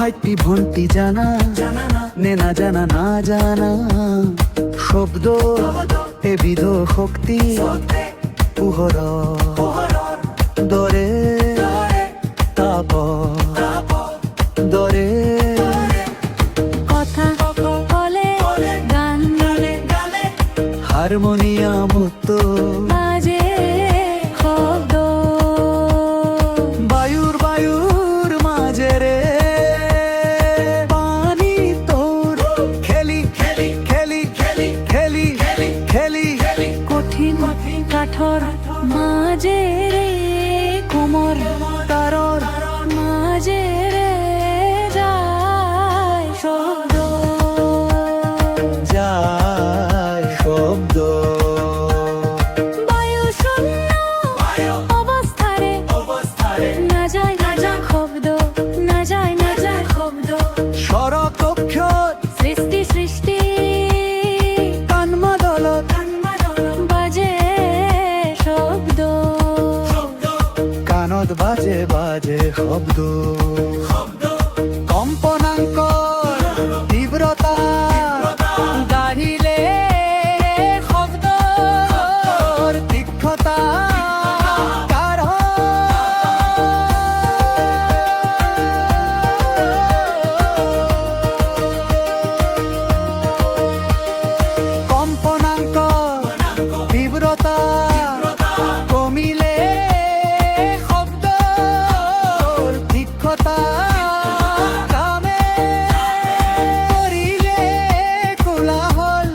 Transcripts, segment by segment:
ভাইটি ভন্টি জানা নেনা জানা না জানা শব্দ এবিধ শক্তি পোহৰ দৰে তাপ দৰে কথা কলে গান হারমোনিয়ামত বাজে শব্দ বায়ুর মাজেৰে পানী তোৰ খেলি খেলি খেলি খেলি খেলি খেলি খেলি কঠিন কাঠৰ মাজেৰে কোমৰ তাৰৰ মাজেৰে যায় শব্দ যায় শব্দ বায়ু শূন্য অৱস্থাৰে নাযায় শব্দ নাযায় শব্দ সৰক অক্ষৰ সৃষ্টি কাণমাদলত বাজে শব্দ কাণত বাজে বাজে শব্দ কম্পনাঙ্কৰ তীব্ৰতা গাঢ়িলে শব্দৰ তীক্ষ্ণতা কাৰ কম্পনাঙ্কৰ তীব্ৰতা কমিলে শব্দৰ তীক্ষ্ণতা কামে কৰিলে কোলাহল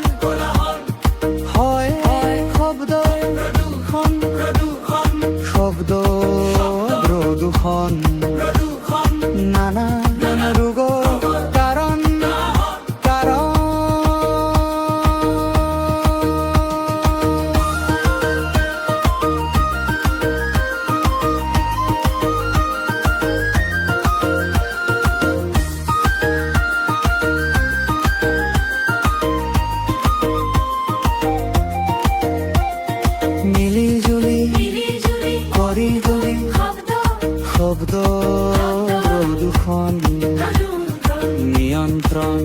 হয় শব্দ শব্দ প্ৰদূষণ নানা ৰোগৰ কাৰণ মিলি জুলি কৰি তুলি শব্দ প্ৰদূষণ নিয়ন্ত্ৰণ